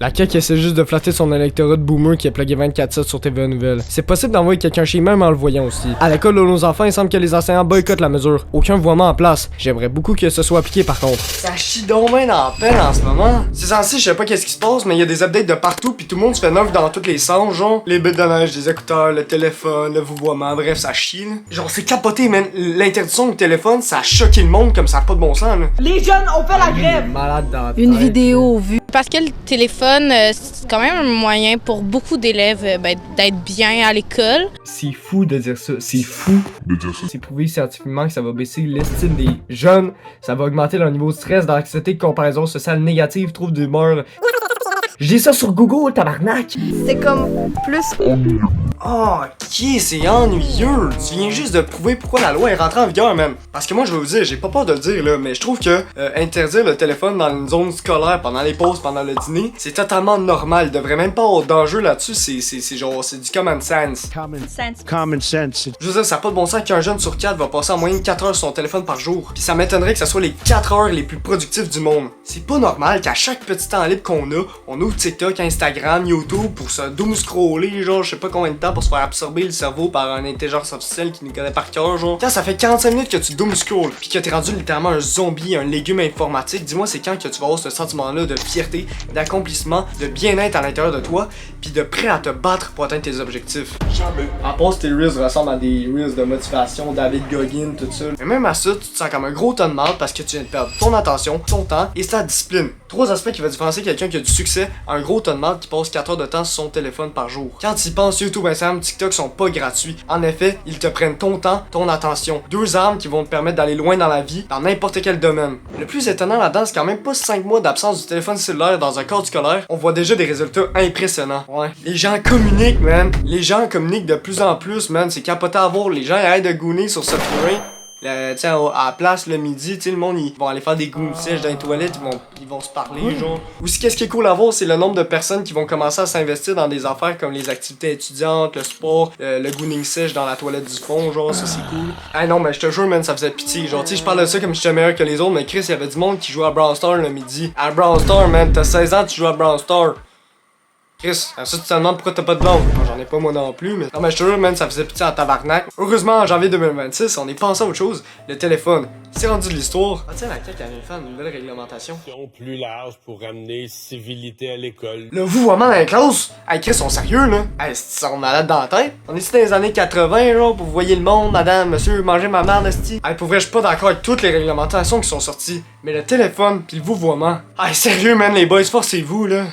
La CAQ essaie juste de flatter son électorat de boomer qui est plugué 24/7 sur TVA Nouvelles. C'est possible d'envoyer quelqu'un chez même en le voyant aussi. À l'école de nos enfants, il semble que les enseignants boycottent la mesure. Aucun vouvoiement en place. J'aimerais beaucoup que ce soit appliqué par contre. Ça chie donc ben dans la peine en ce moment. C'est censé, je sais pas qu'est-ce qui se passe, mais il y a des updates de partout pis tout le monde se fait neuf dans tous les sens, genre. Les bêtes de neige, les écouteurs, le téléphone, le vouvoiement, bref, ça chie, là. Genre, c'est capoté, man. L'interdiction du téléphone, ça a choqué le monde comme ça a pas de bon sens, là. Les jeunes ont fait la grève! Malade dans la Une tête. vidéo vue. Parce que le téléphone, c'est quand même un moyen pour beaucoup d'élèves d'être bien à l'école. C'est fou de dire ça. C'est fou de dire ça. C'est prouvé scientifiquement que ça va baisser l'estime des jeunes. Ça va augmenter leur niveau de stress, d'anxiété, de comparaison sociale négative, trouble d'humeur. Je dis ça sur Google, tabarnak! C'est comme plus. Oh, ok, c'est ennuyeux. Tu viens juste de prouver pourquoi la loi est rentrée en vigueur, même. Parce que moi, je vais vous dire, j'ai pas peur de le dire, là, mais je trouve que interdire le téléphone dans une zone scolaire pendant les pauses, pendant le dîner, c'est totalement normal. Il devrait même pas avoir d'enjeu là-dessus. C'est genre, c'est du common sense. Common sense. Je veux dire, ça n'a pas de bon sens qu'un jeune sur 4 va passer en moyenne 4 heures sur son téléphone par jour. Puis ça m'étonnerait que ça soit les 4 heures les plus productives du monde. C'est pas normal qu'à chaque petit temps libre qu'on a, on ouvre TikTok, Instagram, YouTube pour se doom scroller, genre, je sais pas combien de temps pour se faire absorber le cerveau par une intelligence artificielle qui nous connaît par cœur, genre. Quand ça fait 45 minutes que tu doom scroll, puis que t'es rendu littéralement un zombie, un légume informatique, dis-moi c'est quand que tu vas avoir ce sentiment-là de fierté, d'accomplissement, de bien-être à l'intérieur de toi, puis de prêt à te battre pour atteindre tes objectifs. Jamais. À part si tes reels ressemblent à des reels de motivation, David Goggin, tout ça. Mais même à ça, tu te sens comme un gros ton de mal parce que tu viens de perdre ton attention, ton temps et ta discipline. 3 aspects qui vont différencier quelqu'un qui a du succès à un gros ton de mal qui passe 4 heures de temps sur son téléphone par jour. Quand tu y penses, YouTube, Instagram, TikTok sont pas gratuits. En effet, ils te prennent ton temps, ton attention. 2 armes qui vont te permettre d'aller loin dans la vie, dans n'importe quel domaine. Le plus étonnant là-dedans, c'est quand même pas 5 mois d'absence du téléphone cellulaire dans un cadre scolaire. On voit déjà des résultats impressionnants. Ouais. Les gens communiquent, man. Les gens communiquent de plus en plus, man. C'est capoté à voir. Les gens arrêtent de gooner sur ce terrain. T'sais, à la place le midi, t'sais, le monde ils vont aller faire des goûts sèches dans les toilettes, ils vont se parler, genre. Aussi, qu'est-ce qui est cool à voir, c'est le nombre de personnes qui vont commencer à s'investir dans des affaires comme les activités étudiantes, le sport, le gooning sèche dans la toilette du fond, genre, ça c'est cool. Ah non, mais je te jure, man, ça faisait pitié, genre, tu sais, je parle de ça comme si j'étais meilleur que les autres, mais Chris, il y avait du monde qui jouait à Brawl Stars le midi. À Brawl Stars, man, t'as 16 ans, tu joues à Brawl Stars. Chris, ça tu te demandes pourquoi t'as pas de blonde. J'en ai pas moi non plus, mais non mais je te jure, man, ça faisait pitié en tabarnak. Heureusement, en janvier 2026, on est passé à autre chose. Le téléphone, c'est rendu de l'histoire. Ah tiens, la CAQ avait fait une nouvelle réglementation. Plus large pour ramener civilité à l'école. Le vouvoiement dans la classe? Hey Chris, sont sérieux là? Hey, c'est sont malades dans la tête. On est ici dans les années 80, genre, pour vous voyez le monde, madame, monsieur, manger ma merde, esti. Hey, pour vrai, je suis pas d'accord avec toutes les réglementations qui sont sorties. Mais le téléphone pis le vouvoiement. Hey, sérieux, man, les boys, forcez-vous là.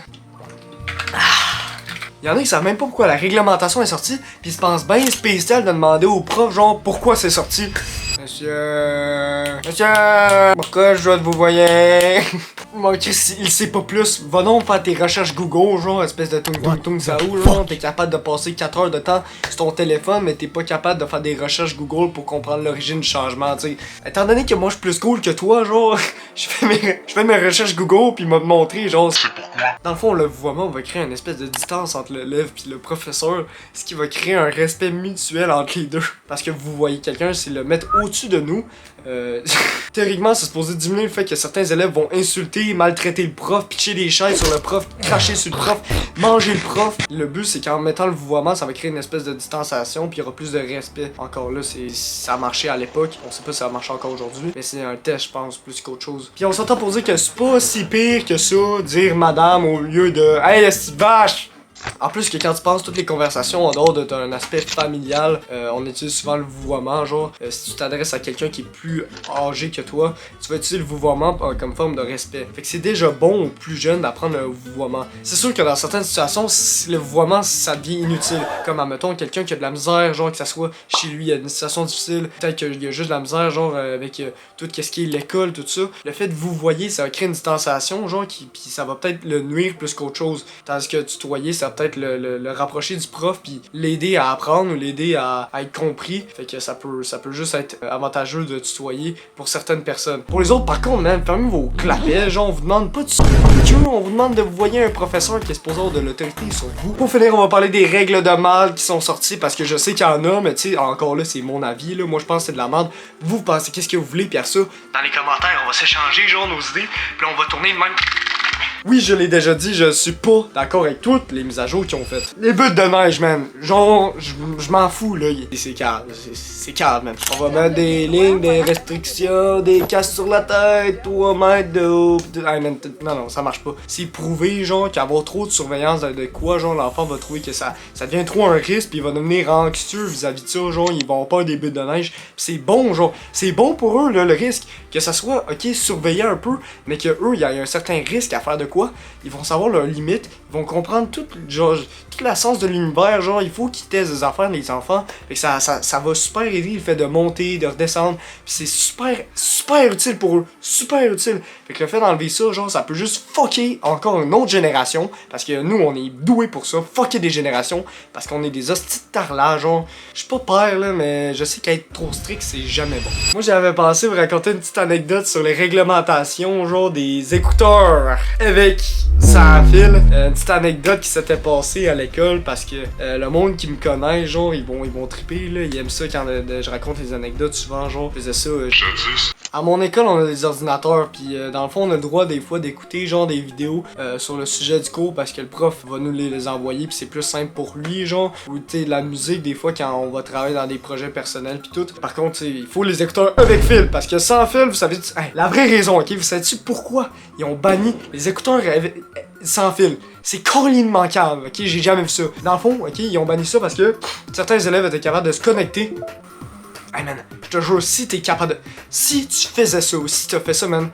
Y'en a qui savent même pas pourquoi la réglementation est sortie, pis ils se pensent bien spécial de demander aux profs genre pourquoi c'est sorti. Monsieur, pourquoi je dois vous voyer? Moi, Chris, il sait pas plus. Va donc faire tes recherches Google, genre, espèce de tung ça où, genre. T'es capable de passer 4 heures de temps sur ton téléphone, mais t'es pas capable de faire des recherches Google pour comprendre l'origine du changement, tu sais. Étant donné que moi je suis plus cool que toi, genre, je fais mes recherches Google pis il m'a montré, genre, c'est pourquoi. Dans le fond, le vouvoiement va créer une espèce de distance entre l'élève pis le professeur, ce qui va créer un respect mutuel entre les deux. Parce que vous voyez quelqu'un, c'est le mettre au-dessus de nous. Théoriquement, c'est supposé diminuer le fait que certains élèves vont insulter, maltraiter le prof, pitcher des chaises sur le prof, cracher sur le prof, manger le prof. Le but, c'est qu'en mettant le vouvoiement, ça va créer une espèce de distanciation, puis il y aura plus de respect. Encore là, ça a marché à l'époque. On sait pas si ça marche encore aujourd'hui, mais c'est un test, je pense, plus qu'autre chose. Puis on s'entend pour dire que c'est pas si pire que ça, dire madame au lieu de hey, la petite vache! En plus que quand tu penses toutes les conversations en dehors d'un aspect familial, on utilise souvent le vouvoiement, genre si tu t'adresses à quelqu'un qui est plus âgé que toi, tu vas utiliser le vouvoiement comme forme de respect. Fait que c'est déjà bon aux plus jeunes d'apprendre le vouvoiement. C'est sûr que dans certaines situations, le vouvoiement ça devient inutile. Comme admettons quelqu'un qui a de la misère, genre que ça soit chez lui, il y a une situation difficile, peut-être qu'il y a juste de la misère, genre avec tout ce qui est l'école, tout ça. Le fait de vouvoyer, ça va créer une distanciation, genre puis ça va peut-être le nuire plus qu'autre chose. Tandis que tutoyer, ça va peut-être le rapprocher du prof puis l'aider à apprendre ou l'aider à être compris. Fait que ça peut juste être avantageux de tutoyer pour certaines personnes. Pour les autres, par contre, même, fermez vos clapets, genre on vous demande pas de on vous demande de vous voyer un professeur qui est supposé avoir de l'autorité sur vous. Pour finir, on va parler des règles de mal qui sont sorties parce que je sais qu'il y en a, mais tu sais, encore là, c'est mon avis, là. Moi, je pense que c'est de la merde. Vous pensez qu'est-ce que vous voulez, puis à ça, dans les commentaires, on va s'échanger, genre, nos idées, puis on va tourner de même. Oui, je l'ai déjà dit, je suis pas d'accord avec toutes les mises à jour qu'ils ont faites. Les buts de neige, man. Genre, je m'en fous, là. C'est calme, c'est calme, man. On va mettre des lignes, des restrictions, des casques sur la tête, 3 mètres de haut. Non, ça marche pas. C'est prouvé, genre, qu'avoir trop de surveillance de quoi, genre, l'enfant va trouver que ça devient trop un risque, puis il va devenir anxieux vis-à-vis de ça, genre, ils vont pas des buts de neige. Pis c'est bon, genre, c'est bon pour eux, là, le risque. Que ça soit, ok, surveillé un peu, mais que eux, il y a un certain risque à faire de quoi. Ils vont savoir leurs limites, ils vont comprendre toute la sens de l'univers, genre, il faut qu'ils testent des affaires, les enfants. Fait que ça va super aider le fait de monter, de redescendre. Pis c'est super utile pour eux. Super utile. Fait que le fait d'enlever ça, genre, ça peut juste fucker encore une autre génération. Parce que nous, on est doués pour ça. Fucker des générations. Parce qu'on est des hosties de tarlats, genre. Je suis pas père, là, mais je sais qu'être trop strict, c'est jamais bon. Moi, j'avais pensé vous raconter une petite anecdote sur les réglementations, genre, des écouteurs avec sans fil. Une petite anecdote qui s'était passée à l'école parce que le monde qui me connaît, genre, ils vont triper, là. Ils aiment ça quand je raconte les anecdotes souvent, genre, je faisais ça. À mon école, on a des ordinateurs, puis dans le fond, on a le droit des fois d'écouter genre des vidéos sur le sujet du cours parce que le prof va nous les envoyer, puis c'est plus simple pour lui, genre. Ou tu sais, de la musique, des fois, quand on va travailler dans des projets personnels, puis tout. Par contre, il faut les écouteurs avec fil parce que sans fil, vous savez, la vraie raison, ok, vous savez-tu pourquoi ils ont banni les écouteurs sans fil? C'est complètement calme, ok, j'ai jamais vu ça. Dans le fond, ok, ils ont banni ça parce que certains élèves étaient capables de se connecter. Hey man, je te jure, si t'es capable de... Si tu faisais ça ou si t'as fait ça, man,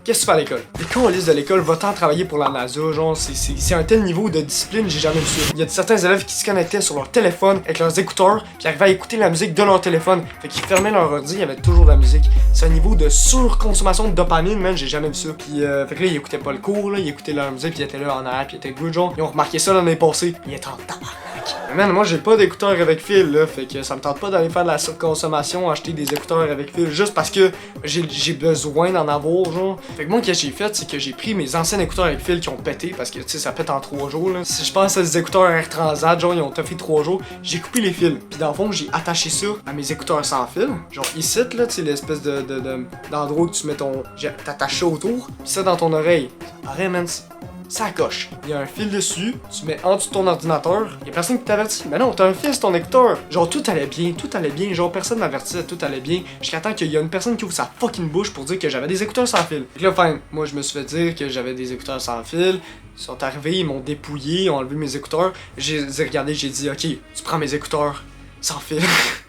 qu'est-ce que tu fais à l'école? Les coalistes de l'école, va-t'en travailler pour la NASA, genre, c'est un tel niveau de discipline, j'ai jamais vu ça. Il y a certains élèves qui se connectaient sur leur téléphone avec leurs écouteurs, puis arrivaient à écouter la musique de leur téléphone. Fait qu'ils fermaient leur ordi, il y avait toujours de la musique. C'est un niveau de surconsommation de dopamine, man, j'ai jamais vu ça. Puis, fait que là, ils écoutaient pas le cours, là, ils écoutaient leur musique, puis ils étaient là en arrière, puis ils étaient good, genre. Ils ont remarqué ça l'année passée. Ils étaient en tabarnak. Mais man, moi j'ai pas d'écouteurs avec fil, là, fait que ça me tente pas d'aller faire de la surconsommation, acheter des écouteurs avec fil, juste parce que j'ai besoin d'en avoir, genre. Fait que moi, ce que j'ai fait, c'est que j'ai pris mes anciens écouteurs avec fil qui ont pété, parce que, tu sais, ça pète en 3 jours, là. Si je pense à des écouteurs Air Transat, genre, ils ont toffé 3 jours, j'ai coupé les fils. Puis dans le fond, j'ai attaché ça à mes écouteurs sans fil. Genre, ici, là, tu sais, l'espèce d'endroit où tu mets ton... T'attaches ça autour, pis ça dans ton oreille. Arrête, man, ça coche. Il y a un fil dessus, tu mets en dessous de ton ordinateur, il y a personne qui t'avertit. Mais non, t'as un fil sur ton écouteur. Genre, tout allait bien, genre, personne m'avertissait, tout allait bien. Jusqu'à temps qu'il y a une personne qui ouvre sa fucking bouche pour dire que j'avais des écouteurs sans fil. Et là, enfin, moi, je me suis fait dire que j'avais des écouteurs sans fil. Ils sont arrivés, ils m'ont dépouillé, ils ont enlevé mes écouteurs. J'ai regardé, j'ai dit, ok, tu prends mes écouteurs sans fil.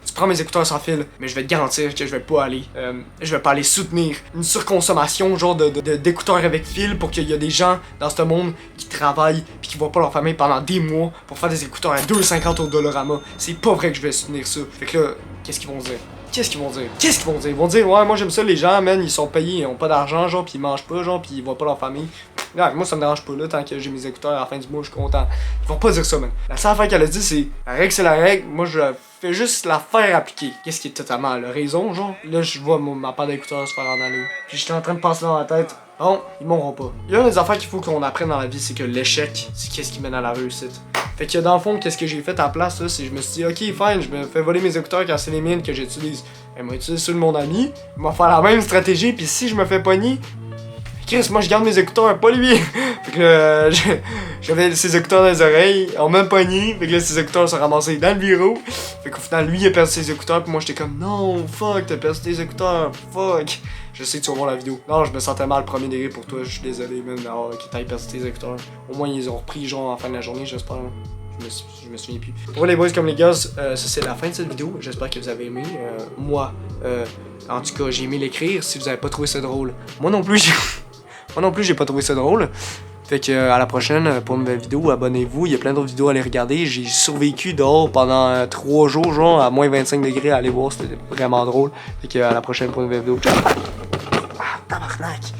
Tu prends mes écouteurs sans fil, mais je vais te garantir que je vais pas aller soutenir une surconsommation genre d'écouteurs avec fil pour qu'il y a des gens dans ce monde qui travaillent pis qui voient pas leur famille pendant des mois pour faire des écouteurs à 2,50 au Dollarama. C'est pas vrai que je vais soutenir ça. Fait que là, qu'est-ce qu'ils vont dire? Ils vont dire, ouais, moi j'aime ça, les gens, man, ils sont payés, ils ont pas d'argent, genre, pis ils mangent pas, genre, pis ils voient pas leur famille. Ouais, moi ça me dérange pas là, tant que j'ai mes écouteurs à la fin du mois, je suis content. Ils vont pas dire ça, man. La seule affaire qu'elle a dit, c'est la règle, c'est la règle, moi je fais juste la faire appliquer. Qu'est-ce qui est totalement à la raison, genre? Là, je vois ma paire d'écouteurs se faire en aller. Puis j'étais en train de penser dans la tête, bon, ils m'auront pas. Il y a une des affaires qu'il faut qu'on apprenne dans la vie, c'est que l'échec, c'est qu'est-ce qui mène à la réussite. Fait que dans le fond, qu'est-ce que j'ai fait à la place, là, c'est que je me suis dit, ok, fine, je me fais voler mes écouteurs quand c'est les miennes que j'utilise. Elle m'a utilisé ceux de mon ami, il m'a fait la même stratégie, puis si je me fais pogner, Chris, moi je garde mes écouteurs, pas lui. Fait que j'avais ses écouteurs dans les oreilles, on m'a pogné, fait que là ses écouteurs sont ramassés dans le bureau. Fait qu'au final, lui il a perdu ses écouteurs, puis moi j'étais comme, non, fuck, t'as perdu tes écouteurs, fuck. Je sais que tu vas voir la vidéo. Non, je me sentais mal, premier degré pour toi, je suis désolé, man, d'avoir que t'aies perdu tes écouteurs. Au moins, ils ont repris, genre, en fin de la journée, j'espère. Je me souviens plus. Pour les boys comme les gars, ça c'est la fin de cette vidéo. J'espère que vous avez aimé. Moi, en tout cas, j'ai aimé l'écrire. Si vous avez pas trouvé ça drôle, moi non plus, j'ai pas trouvé ça drôle. Fait que à la prochaine pour une nouvelle vidéo, abonnez-vous. Il y a plein d'autres vidéos à aller regarder. J'ai survécu dehors pendant 3 jours, genre à moins 25 degrés. Allez voir, c'était vraiment drôle. Fait que à la prochaine pour une nouvelle vidéo. Ciao! Ah, tabarnak!